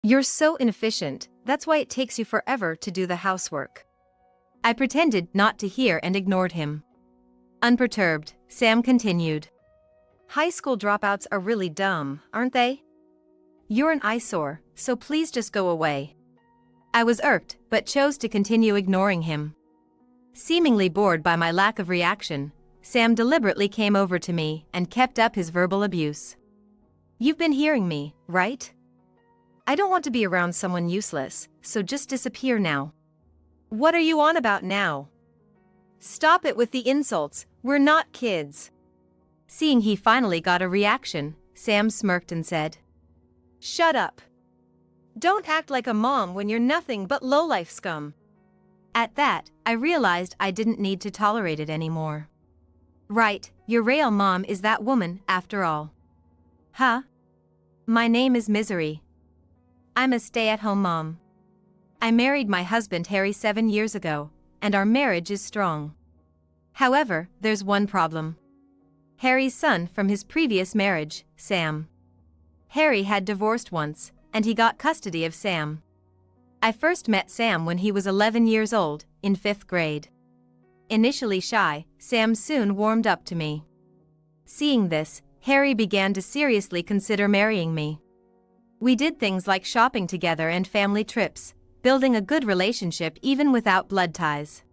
You're so inefficient, that's why it takes you forever to do the housework. I pretended not to hear and ignored him. Unperturbed, Sam continued. High school dropouts are really dumb, aren't they? You're an eyesore, so please just go away. I was irked, but chose to continue ignoring him. Seemingly bored by my lack of reaction, Sam deliberately came over to me and kept up his verbal abuse. You've been hearing me, right? I don't want to be around someone useless, so just disappear now. What are you on about now? Stop it with the insults, we're not kids. Seeing he finally got a reaction, Sam smirked and said, Shut up. Don't act like a mom when you're nothing but lowlife scum. At that, I realized I didn't need to tolerate it anymore. Right, your real mom is that woman, after all. Huh? My name is Misery. I'm a stay-at-home mom. I married my husband Harry 7 years ago, and our marriage is strong. However, there's one problem. Harry's son from his previous marriage, Sam. Harry had divorced once, and he got custody of Sam. I first met Sam when he was 11 years old, in 5th grade. Initially shy, Sam soon warmed up to me. Seeing this, Harry began to seriously consider marrying me. We did things like shopping together and family trips, building a good relationship even without blood ties.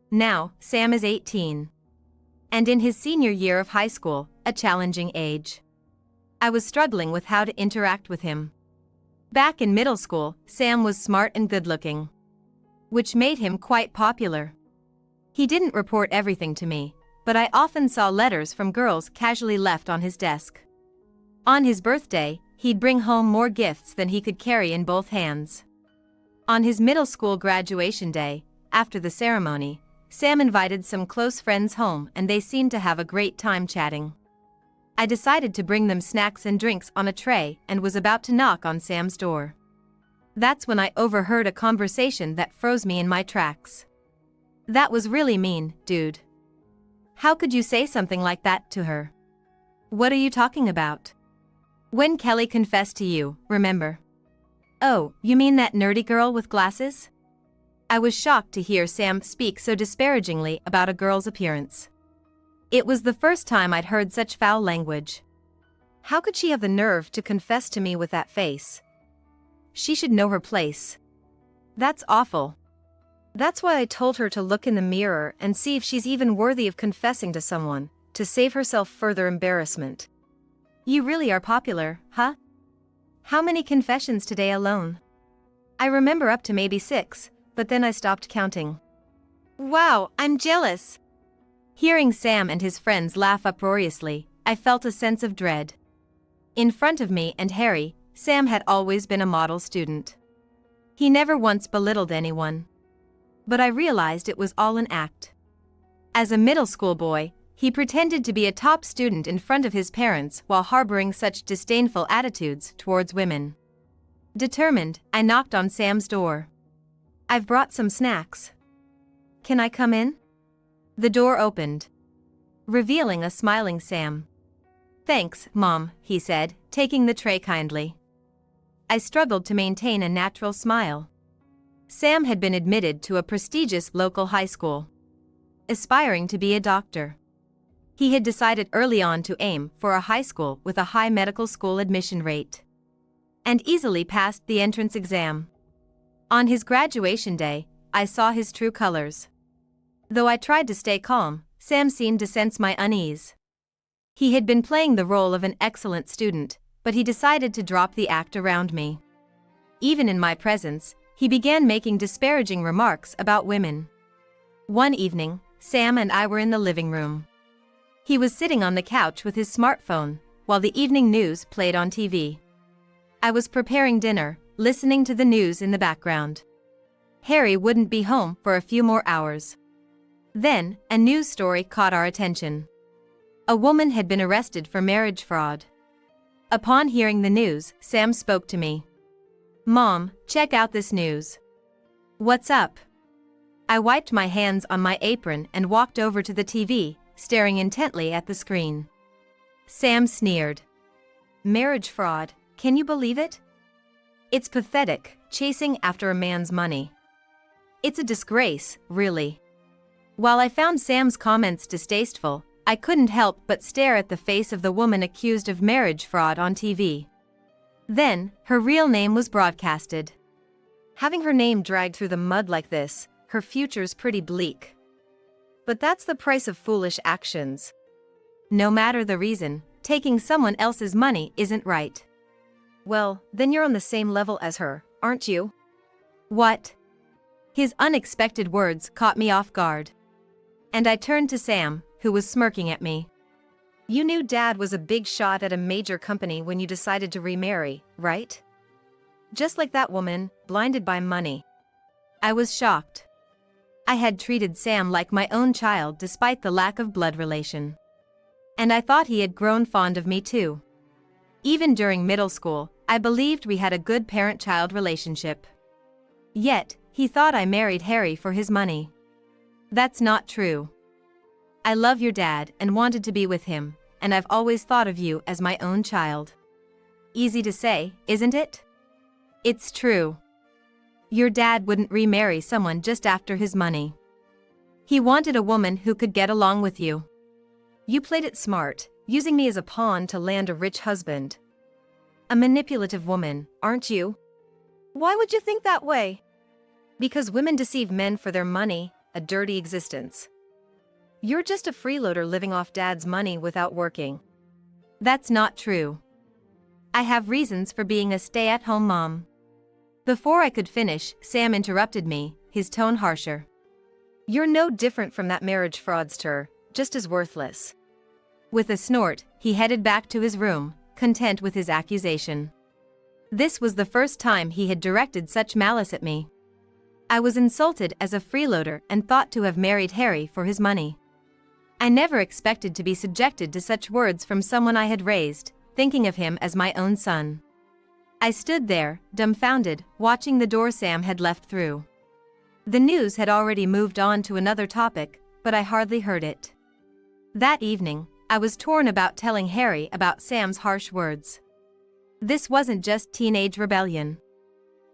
Now, Sam is 18. And in his senior year of high school, a challenging age. I was struggling with how to interact with him. Back in middle school, Sam was smart and good-looking, which made him quite popular. He didn't report everything to me, but I often saw letters from girls casually left on his desk. On his birthday, he'd bring home more gifts than he could carry in both hands. On his middle school graduation day, after the ceremony, Sam invited some close friends home and they seemed to have a great time chatting. I decided to bring them snacks and drinks on a tray and was about to knock on Sam's door. That's when I overheard a conversation that froze me in my tracks. That was really mean, dude. How could you say something like that to her? What are you talking about? When Kelly confessed to you, remember? Oh, you mean that nerdy girl with glasses? I was shocked to hear Sam speak so disparagingly about a girl's appearance. It was the first time I'd heard such foul language. How could she have the nerve to confess to me with that face? She should know her place. That's awful. That's why I told her to look in the mirror and see if she's even worthy of confessing to someone, to save herself further embarrassment. You really are popular, huh? How many confessions today alone? I remember up to maybe 6, but then I stopped counting. Wow, I'm jealous. Hearing Sam and his friends laugh uproariously, I felt a sense of dread. In front of me and Harry, Sam had always been a model student. He never once belittled anyone. But I realized it was all an act. As a middle school boy, he pretended to be a top student in front of his parents while harboring such disdainful attitudes towards women. Determined, I knocked on Sam's door. I've brought some snacks. Can I come in? The door opened, revealing a smiling Sam. Thanks, Mom, he said, taking the tray kindly. I struggled to maintain a natural smile. Sam had been admitted to a prestigious local high school, aspiring to be a doctor. He had decided early on to aim for a high school with a high medical school admission rate, and easily passed the entrance exam. On his graduation day, I saw his true colors. Though I tried to stay calm, Sam seemed to sense my unease. He had been playing the role of an excellent student, but he decided to drop the act around me. Even in my presence, he began making disparaging remarks about women. One evening, Sam and I were in the living room. He was sitting on the couch with his smartphone, while the evening news played on TV. I was preparing dinner, listening to the news in the background. Harry wouldn't be home for a few more hours. Then, a news story caught our attention. A woman had been arrested for marriage fraud. Upon hearing the news, Sam spoke to me. Mom, check out this news. What's up? I wiped my hands on my apron and walked over to the TV, staring intently at the screen. Sam sneered. Marriage fraud, can you believe it? It's pathetic, chasing after a man's money. It's a disgrace, really. While I found Sam's comments distasteful, I couldn't help but stare at the face of the woman accused of marriage fraud on TV. Then, her real name was broadcasted. Having her name dragged through the mud like this, her future's pretty bleak. But that's the price of foolish actions. No matter the reason, taking someone else's money isn't right. Well, then you're on the same level as her, aren't you? What? His unexpected words caught me off guard. And I turned to Sam, who was smirking at me. You knew Dad was a big shot at a major company when you decided to remarry, right? Just like that woman, blinded by money. I was shocked. I had treated Sam like my own child despite the lack of blood relation. And I thought he had grown fond of me too. Even during middle school, I believed we had a good parent-child relationship. Yet, he thought I married Harry for his money. That's not true. I love your dad and wanted to be with him, and I've always thought of you as my own child. Easy to say, isn't it? It's true. Your dad wouldn't remarry someone just after his money. He wanted a woman who could get along with you. You played it smart, using me as a pawn to land a rich husband. A manipulative woman, aren't you? Why would you think that way? Because women deceive men for their money, a dirty existence. You're just a freeloader living off Dad's money without working. That's not true. I have reasons for being a stay-at-home mom. Before I could finish, Sam interrupted me, his tone harsher. You're no different from that marriage fraudster, just as worthless. With a snort, he headed back to his room, content with his accusation. This was the first time he had directed such malice at me. I was insulted as a freeloader and thought to have married Harry for his money. I never expected to be subjected to such words from someone I had raised, thinking of him as my own son. I stood there, dumbfounded, watching the door Sam had left through. The news had already moved on to another topic, but I hardly heard it. That evening, I was torn about telling Harry about Sam's harsh words. This wasn't just teenage rebellion.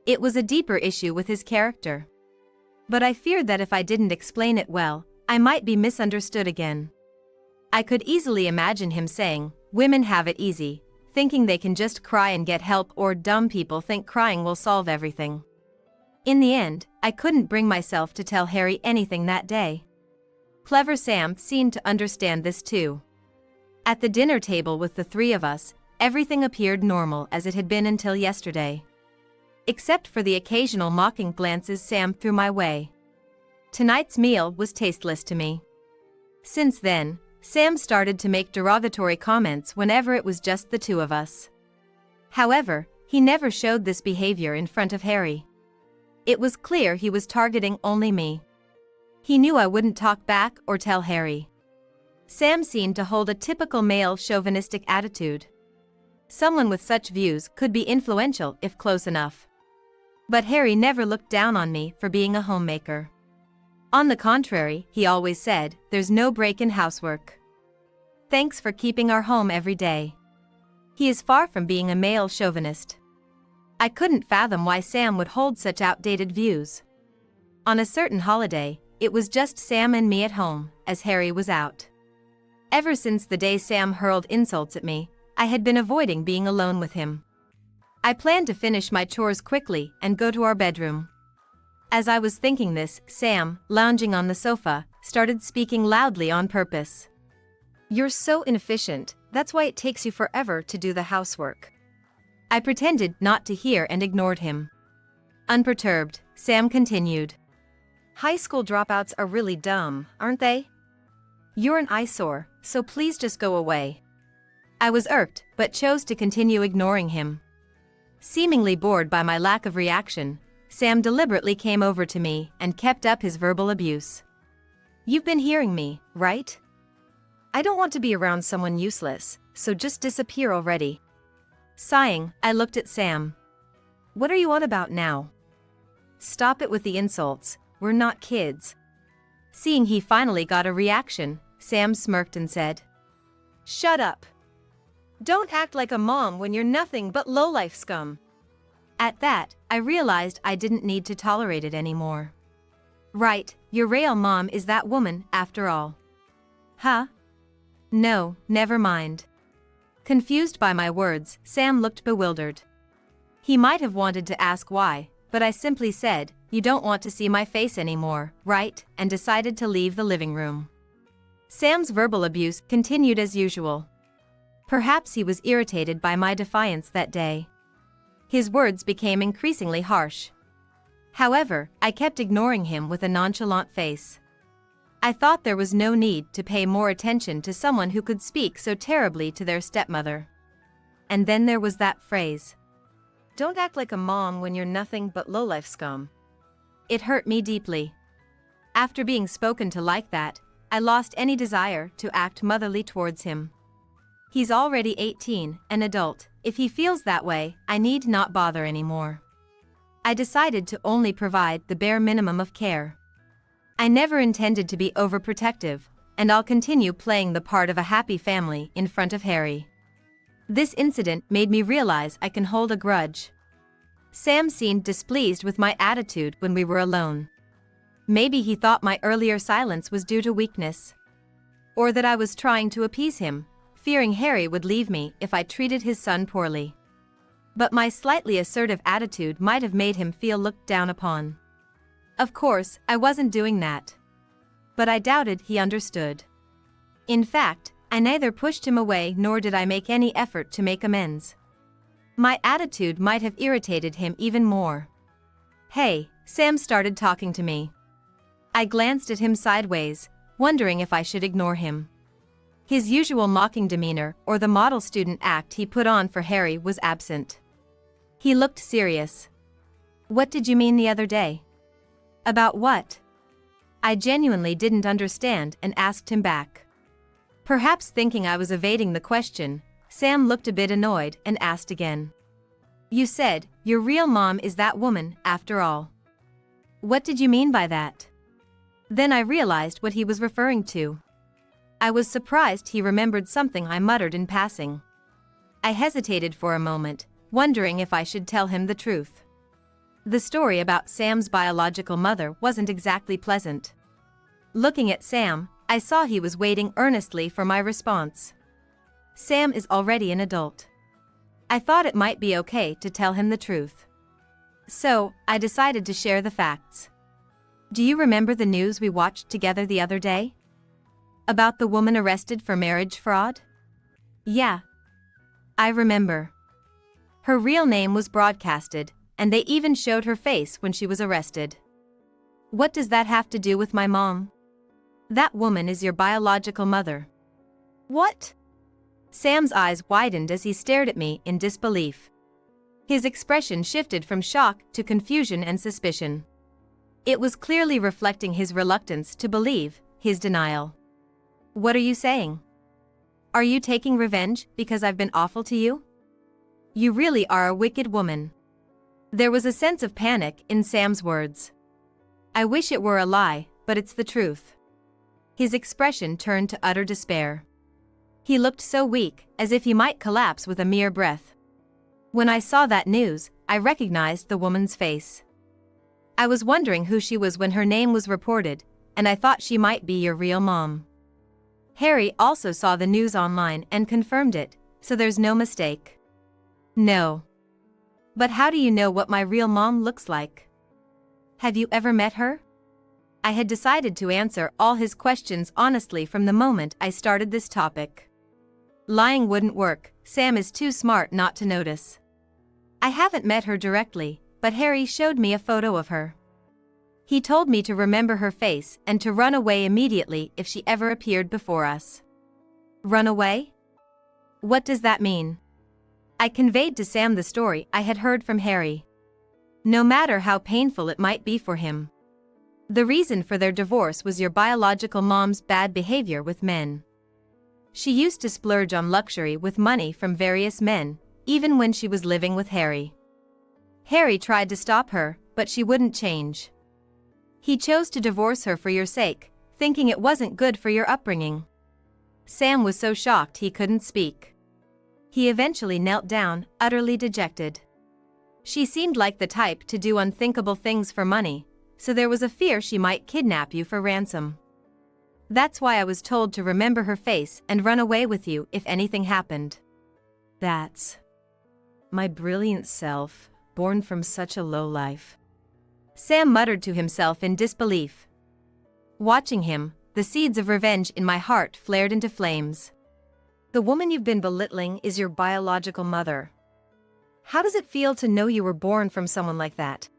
It was a deeper issue with his character. But I feared that if I didn't explain it well, I might be misunderstood again. I could easily imagine him saying, "Women have it easy," thinking they can just cry and get help, or dumb people think crying will solve everything. In the end, I couldn't bring myself to tell Harry anything that day. Clever Sam seemed to understand this too. At the dinner table with the three of us, everything appeared normal as it had been until yesterday. Except for the occasional mocking glances Sam threw my way. Tonight's meal was tasteless to me. Since then, Sam started to make derogatory comments whenever it was just the two of us. However, he never showed this behavior in front of Harry. It was clear he was targeting only me. He knew I wouldn't talk back or tell Harry. Sam seemed to hold a typical male chauvinistic attitude. Someone with such views could be influential if close enough. But Harry never looked down on me for being a homemaker. On the contrary, he always said, "There's no break in housework. Thanks for keeping our home every day." He is far from being a male chauvinist. I couldn't fathom why Sam would hold such outdated views. On a certain holiday, it was just Sam and me at home, as Harry was out. Ever since the day Sam hurled insults at me, I had been avoiding being alone with him. I planned to finish my chores quickly and go to our bedroom. As I was thinking this, Sam, lounging on the sofa, started speaking loudly on purpose. "You're so inefficient, that's why it takes you forever to do the housework." I pretended not to hear and ignored him. Unperturbed, Sam continued. "High school dropouts are really dumb, aren't they? You're an eyesore, so please just go away." I was irked, but chose to continue ignoring him. Seemingly bored by my lack of reaction, Sam deliberately came over to me and kept up his verbal abuse. "You've been hearing me, right? I don't want to be around someone useless, so just disappear already." Sighing, I looked at Sam. "What are you on about now? Stop it with the insults, we're not kids." Seeing he finally got a reaction, Sam smirked and said, "Shut up. Don't act like a mom when you're nothing but lowlife scum." At that, I realized I didn't need to tolerate it anymore. Right, your real mom is that woman, after all. Huh? No, never mind. Confused by my words, Sam looked bewildered. He might have wanted to ask why, but I simply said, "You don't want to see my face anymore, right?" and decided to leave the living room. Sam's verbal abuse continued as usual. Perhaps he was irritated by my defiance that day. His words became increasingly harsh. However, I kept ignoring him with a nonchalant face. I thought there was no need to pay more attention to someone who could speak so terribly to their stepmother. And then there was that phrase. "Don't act like a mom when you're nothing but lowlife scum." It hurt me deeply. After being spoken to like that, I lost any desire to act motherly towards him. He's already 18, an adult. If he feels that way, I need not bother anymore. I decided to only provide the bare minimum of care. I never intended to be overprotective, and I'll continue playing the part of a happy family in front of Harry. This incident made me realize I can hold a grudge. Sam seemed displeased with my attitude when we were alone. Maybe he thought my earlier silence was due to weakness. Or that I was trying to appease him, fearing Harry would leave me if I treated his son poorly. But my slightly assertive attitude might have made him feel looked down upon. Of course, I wasn't doing that. But I doubted he understood. In fact, I neither pushed him away nor did I make any effort to make amends. My attitude might have irritated him even more. "Hey," Sam started talking to me. I glanced at him sideways, wondering if I should ignore him. His usual mocking demeanor or the model student act he put on for Harry was absent. He looked serious. "What did you mean the other day?" "About what?" I genuinely didn't understand and asked him back. Perhaps thinking I was evading the question, Sam looked a bit annoyed and asked again. "You said, your real mom is that woman, after all. What did you mean by that?" Then I realized what he was referring to. I was surprised he remembered something I muttered in passing. I hesitated for a moment, wondering if I should tell him the truth. The story about Sam's biological mother wasn't exactly pleasant. Looking at Sam, I saw he was waiting earnestly for my response. Sam is already an adult. I thought it might be okay to tell him the truth. So, I decided to share the facts. "Do you remember the news we watched together the other day? About the woman arrested for marriage fraud?" "Yeah. I remember. Her real name was broadcasted, and they even showed her face when she was arrested. What does that have to do with my mom?" "That woman is your biological mother." "What?" Sam's eyes widened as he stared at me in disbelief. His expression shifted from shock to confusion and suspicion. It was clearly reflecting his reluctance to believe, his denial. "What are you saying? Are you taking revenge because I've been awful to you? You really are a wicked woman." There was a sense of panic in Sam's words. "I wish it were a lie, but it's the truth." His expression turned to utter despair. He looked so weak, as if he might collapse with a mere breath. When I saw that news, I recognized the woman's face. I was wondering who she was when her name was reported, and I thought she might be your real mom. Harry also saw the news online and confirmed it, so there's no mistake. "No. But how do you know what my real mom looks like? Have you ever met her?" I had decided to answer all his questions honestly from the moment I started this topic. Lying wouldn't work. Sam is too smart not to notice. "I haven't met her directly, but Harry showed me a photo of her. He told me to remember her face and to run away immediately if she ever appeared before us." "Run away? What does that mean?" I conveyed to Sam the story I had heard from Harry. No matter how painful it might be for him. The reason for their divorce was your biological mom's bad behavior with men. She used to splurge on luxury with money from various men, even when she was living with Harry. Harry tried to stop her, but she wouldn't change. He chose to divorce her for your sake, thinking it wasn't good for your upbringing. Sam was so shocked he couldn't speak. He eventually knelt down, utterly dejected. She seemed like the type to do unthinkable things for money, so there was a fear she might kidnap you for ransom. That's why I was told to remember her face and run away with you if anything happened. That's my brilliant self, born from such a low life. Sam muttered to himself in disbelief. Watching him, the seeds of revenge in my heart flared into flames. The woman you've been belittling is your biological mother. How does it feel to know you were born from someone like that?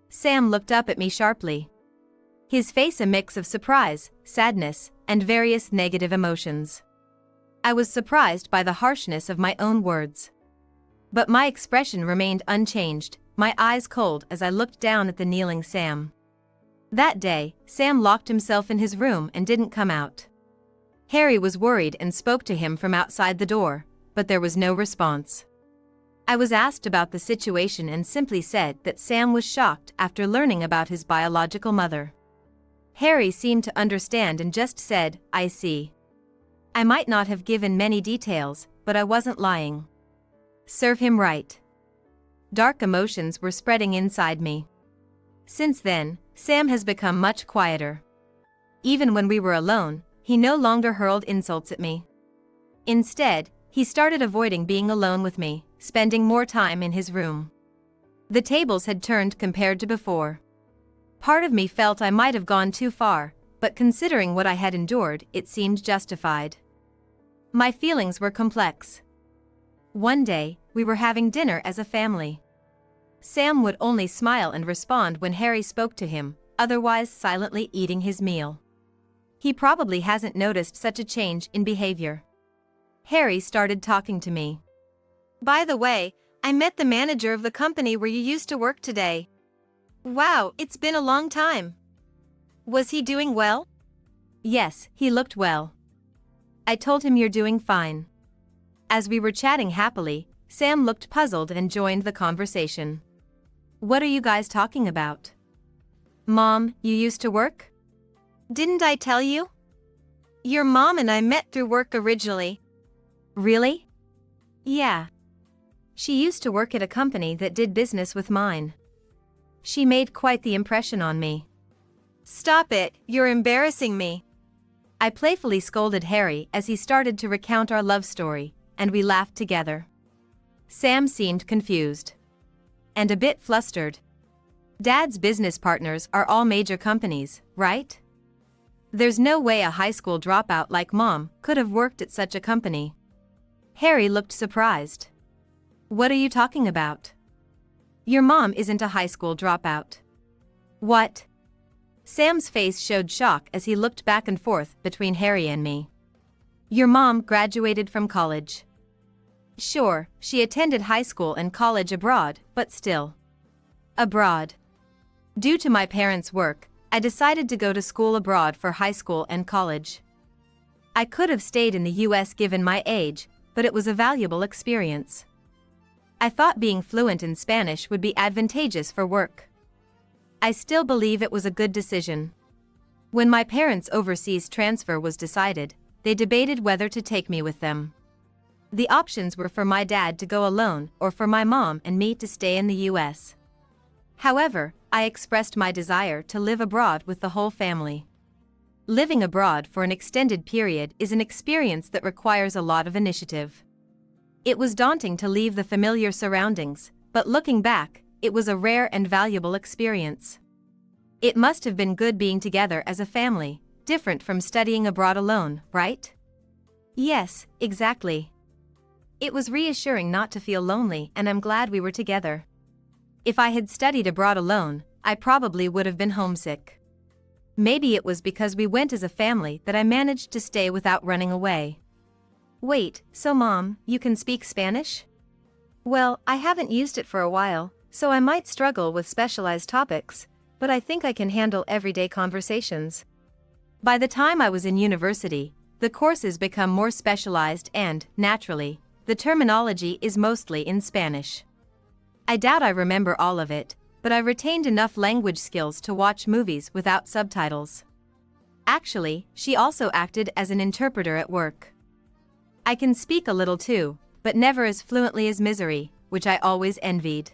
Sam looked up at me sharply. His face a mix of surprise, sadness, and various negative emotions. I was surprised by the harshness of my own words. But my expression remained unchanged, my eyes cold as I looked down at the kneeling Sam. That day, Sam locked himself in his room and didn't come out. Harry was worried and spoke to him from outside the door, but there was no response. I was asked about the situation and simply said that Sam was shocked after learning about his biological mother. Harry seemed to understand and just said, "I see." I might not have given many details, but I wasn't lying. Serve him right. Dark emotions were spreading inside me. Since then, Sam has become much quieter. Even when we were alone, he no longer hurled insults at me. Instead, he started avoiding being alone with me, spending more time in his room. The tables had turned compared to before. Part of me felt I might have gone too far, but considering what I had endured, it seemed justified. My feelings were complex. One day, we were having dinner as a family. Sam would only smile and respond when Harry spoke to him, otherwise silently eating his meal. He probably hasn't noticed such a change in behavior. Harry started talking to me. "By the way, I met the manager of the company where you used to work today. Wow, it's been a long time. Was he doing well?" "Yes, he looked well." I told him you're doing fine. As we were chatting happily, Sam looked puzzled and joined the conversation. "What are you guys talking about?" "Mom, you used to work?" "Didn't I tell you? Your mom and I met through work originally." "Really?" "Yeah. She used to work at a company that did business with mine. She made quite the impression on me." "Stop it, you're embarrassing me." I playfully scolded Harry as he started to recount our love story, and we laughed together. Sam seemed confused. And a bit flustered. Dad's business partners are all major companies, right? There's no way a high school dropout like Mom could have worked at such a company. Harry looked surprised. "What are you talking about? Your mom isn't a high school dropout." "What?" Sam's face showed shock as he looked back and forth between Harry and me. "Your mom graduated from college." "Sure, she attended high school and college abroad, but still." "Abroad." Due to my parents' work, I decided to go to school abroad for high school and college. I could have stayed in the US given my age, but it was a valuable experience. I thought being fluent in Spanish would be advantageous for work. I still believe it was a good decision. When my parents' overseas transfer was decided, they debated whether to take me with them. The options were for my dad to go alone or for my mom and me to stay in the US. However, I expressed my desire to live abroad with the whole family. Living abroad for an extended period is an experience that requires a lot of initiative. It was daunting to leave the familiar surroundings, but looking back, it was a rare and valuable experience. It must have been good being together as a family, different from studying abroad alone, right? Yes, exactly. It was reassuring not to feel lonely, and I'm glad we were together. If I had studied abroad alone, I probably would have been homesick. Maybe it was because we went as a family that I managed to stay without running away. Wait, so Mom, you can speak Spanish? Well, I haven't used it for a while, so I might struggle with specialized topics, but I think I can handle everyday conversations. By the time I was in university, the courses become more specialized and, naturally, the terminology is mostly in Spanish. I doubt I remember all of it, but I retained enough language skills to watch movies without subtitles. Actually, she also acted as an interpreter at work. I can speak a little too, but never as fluently as Misery, which I always envied.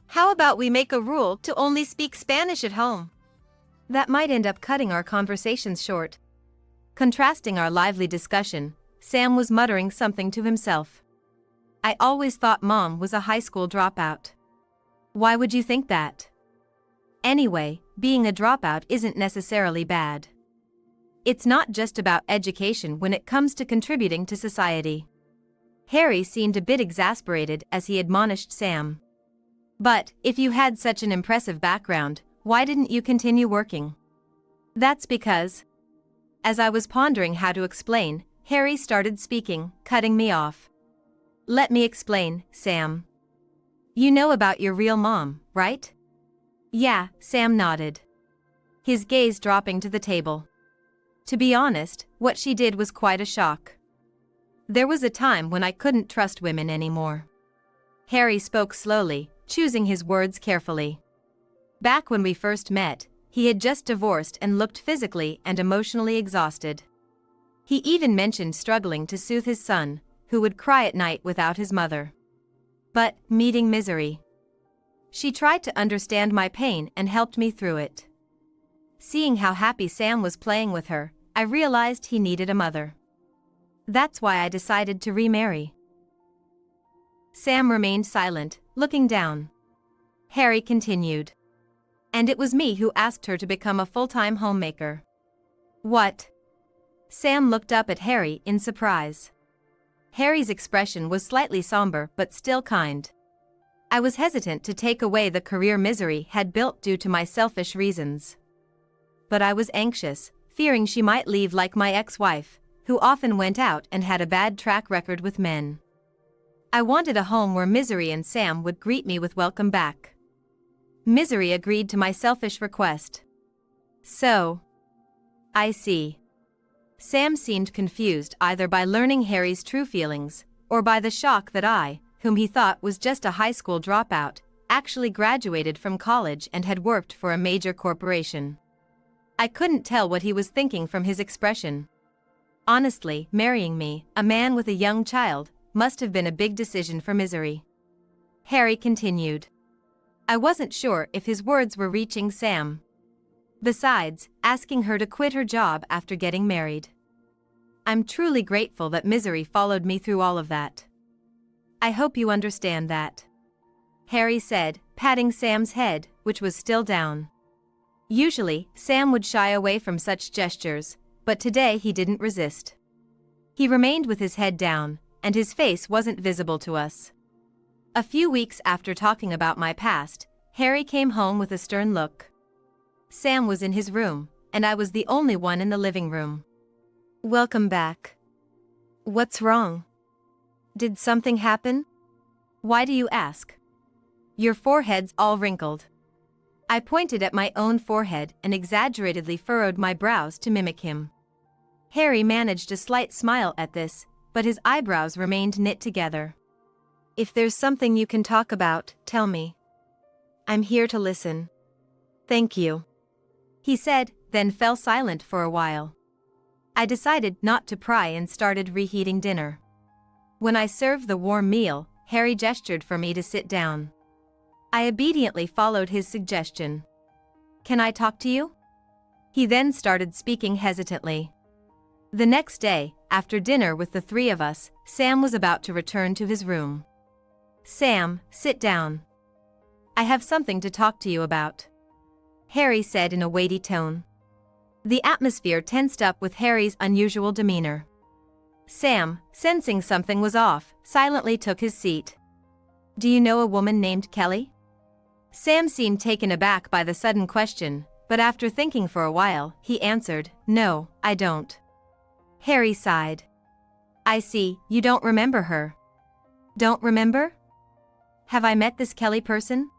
How about we make a rule to only speak Spanish at home? That might end up cutting our conversations short. Contrasting our lively discussion, Sam was muttering something to himself. I always thought Mom was a high school dropout. Why would you think that? Anyway, being a dropout isn't necessarily bad. It's not just about education when it comes to contributing to society. Harry seemed a bit exasperated as he admonished Sam. But, if you had such an impressive background, why didn't you continue working? That's because... As I was pondering how to explain, Harry started speaking, cutting me off. Let me explain, Sam. You know about your real mom, right? Yeah, Sam nodded, his gaze dropping to the table. To be honest, what she did was quite a shock. There was a time when I couldn't trust women anymore. Harry spoke slowly, choosing his words carefully. Back when we first met, he had just divorced and looked physically and emotionally exhausted. He even mentioned struggling to soothe his son, who would cry at night without his mother. But, meeting Misery. She tried to understand my pain and helped me through it. Seeing how happy Sam was playing with her, I realized he needed a mother. That's why I decided to remarry. Sam remained silent, looking down. Harry continued. And it was me who asked her to become a full-time homemaker. What? Sam looked up at Harry in surprise. Harry's expression was slightly somber but still kind. I was hesitant to take away the career Misery had built due to my selfish reasons. But I was anxious, fearing she might leave like my ex-wife, who often went out and had a bad track record with men. I wanted a home where Misery and Sam would greet me with welcome back. Misery agreed to my selfish request. So... I see. Sam seemed confused either by learning Harry's true feelings, or by the shock that I, whom he thought was just a high school dropout, actually graduated from college and had worked for a major corporation. I couldn't tell what he was thinking from his expression. Honestly, marrying me, a man with a young child, must have been a big decision for Misery. Harry continued. I wasn't sure if his words were reaching Sam. Besides, asking her to quit her job after getting married. I'm truly grateful that Misery followed me through all of that. I hope you understand that. Harry said, patting Sam's head, which was still down. Usually, Sam would shy away from such gestures, but today he didn't resist. He remained with his head down, and his face wasn't visible to us. A few weeks after talking about my past, Harry came home with a stern look. Sam was in his room, and I was the only one in the living room. Welcome back. What's wrong? Did something happen? Why do you ask? Your forehead's all wrinkled. I pointed at my own forehead and exaggeratedly furrowed my brows to mimic him. Harry managed a slight smile at this, but his eyebrows remained knit together. If there's something you can talk about, tell me. I'm here to listen. Thank you. He said, then fell silent for a while. I decided not to pry and started reheating dinner. When I served the warm meal, Harry gestured for me to sit down. I obediently followed his suggestion. Can I talk to you? He then started speaking hesitantly. The next day, after dinner with the three of us, Sam was about to return to his room. Sam, sit down. I have something to talk to you about. Harry said in a weighty tone. The atmosphere tensed up with Harry's unusual demeanor. Sam, sensing something was off, silently took his seat. Do you know a woman named Kelly? Sam seemed taken aback by the sudden question, but after thinking for a while, he answered, No, I don't. Harry sighed. I see, you don't remember her. Don't remember? Have I met this Kelly person?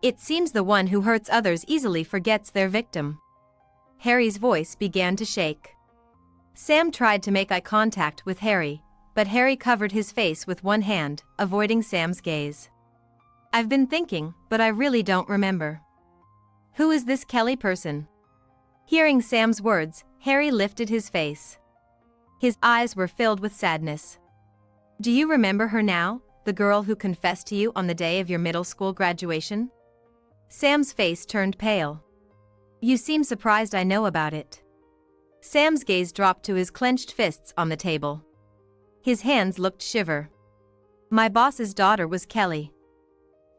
It seems the one who hurts others easily forgets their victim. Harry's voice began to shake. Sam tried to make eye contact with Harry, but Harry covered his face with one hand, avoiding Sam's gaze. I've been thinking, but I really don't remember. Who is this Kelly person? Hearing Sam's words, Harry lifted his face. His eyes were filled with sadness. Do you remember her now? the girl who confessed to you on the day of your middle school graduation? Sam's face turned pale. You seem surprised I know about it. Sam's gaze dropped to his clenched fists on the table. His hands looked shiver. My boss's daughter was Kelly.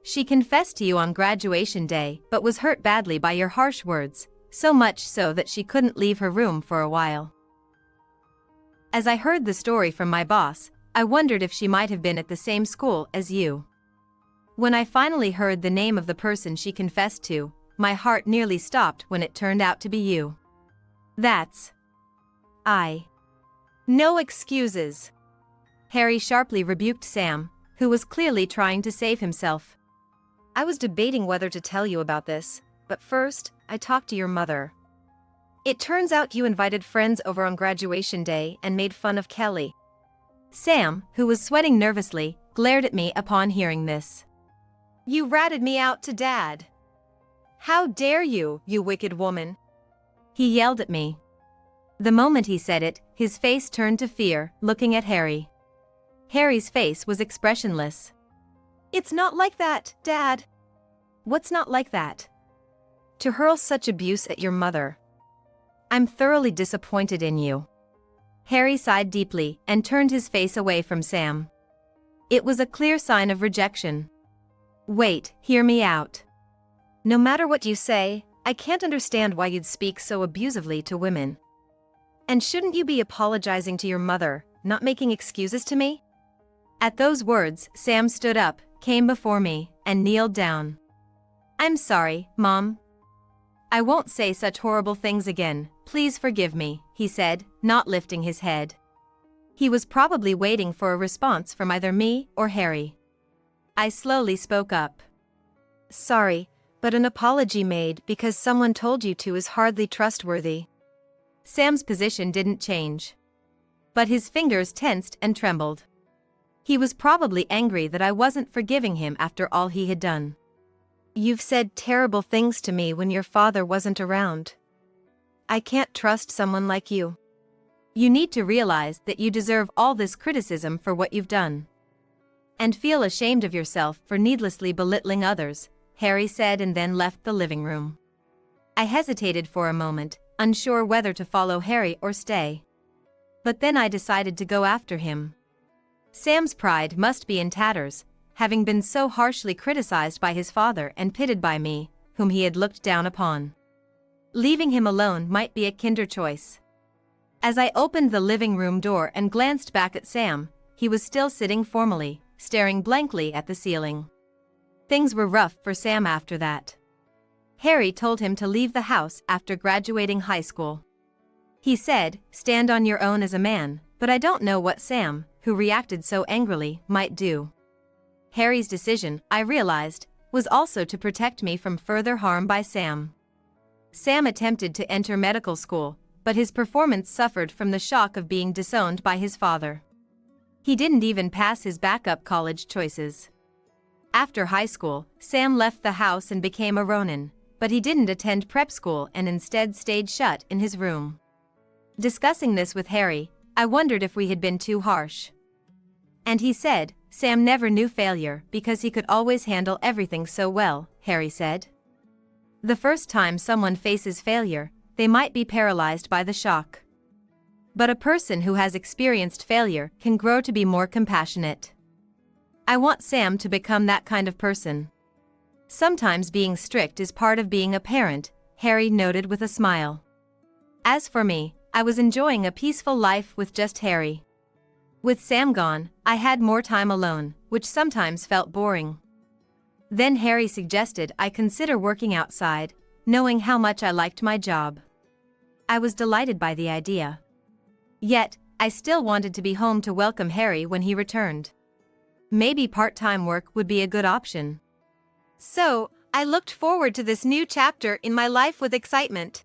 She confessed to you on graduation day but was hurt badly by your harsh words, so much so that she couldn't leave her room for a while. As I heard the story from my boss, I wondered if she might have been at the same school as you. When I finally heard the name of the person she confessed to, my heart nearly stopped when it turned out to be you. That's... No excuses. Harry sharply rebuked Sam, who was clearly trying to save himself. I was debating whether to tell you about this, but first, I talked to your mother. It turns out you invited friends over on graduation day and made fun of Kelly. Sam, who was sweating nervously, glared at me upon hearing this. You ratted me out to Dad. How dare you, you wicked woman? He yelled at me. The moment he said it, his face turned to fear, looking at Harry. Harry's face was expressionless. It's not like that, Dad. What's not like that? To hurl such abuse at your mother. I'm thoroughly disappointed in you. Harry sighed deeply and turned his face away from Sam. It was a clear sign of rejection. Wait, hear me out. No matter what you say, I can't understand why you'd speak so abusively to women. And shouldn't you be apologizing to your mother, not making excuses to me? At those words, Sam stood up, came before me, and kneeled down. I'm sorry, Mom. I won't say such horrible things again, please forgive me, he said, not lifting his head. He was probably waiting for a response from either me or Harry. I slowly spoke up. Sorry, but an apology made because someone told you to is hardly trustworthy. Sam's position didn't change. But his fingers tensed and trembled. He was probably angry that I wasn't forgiving him after all he had done. You've said terrible things to me when your father wasn't around. I can't trust someone like you. You need to realize that you deserve all this criticism for what you've done. And feel ashamed of yourself for needlessly belittling others, Harry said and then left the living room. I hesitated for a moment, unsure whether to follow Harry or stay. But then I decided to go after him. Sam's pride must be in tatters, having been so harshly criticized by his father and pitted by me, whom he had looked down upon. Leaving him alone might be a kinder choice. As I opened the living room door and glanced back at Sam, he was still sitting formally, staring blankly at the ceiling. Things were rough for Sam after that. Harry told him to leave the house after graduating high school. He said, stand on your own as a man, but I don't know what Sam, who reacted so angrily, might do. Harry's decision, I realized, was also to protect me from further harm by Sam. Sam attempted to enter medical school, but his performance suffered from the shock of being disowned by his father. He didn't even pass his backup college choices. After high school, Sam left the house and became a Ronin, but he didn't attend prep school and instead stayed shut in his room. Discussing this with Harry, I wondered if we had been too harsh. And he said, Sam never knew failure because he could always handle everything so well, Harry said. The first time someone faces failure, they might be paralyzed by the shock. But a person who has experienced failure can grow to be more compassionate. I want Sam to become that kind of person. Sometimes being strict is part of being a parent, Harry noted with a smile. As for me, I was enjoying a peaceful life with just Harry. With Sam gone, I had more time alone, which sometimes felt boring. Then Harry suggested I consider working outside, knowing how much I liked my job. I was delighted by the idea. Yet, I still wanted to be home to welcome Harry when he returned. Maybe part-time work would be a good option. So, I looked forward to this new chapter in my life with excitement.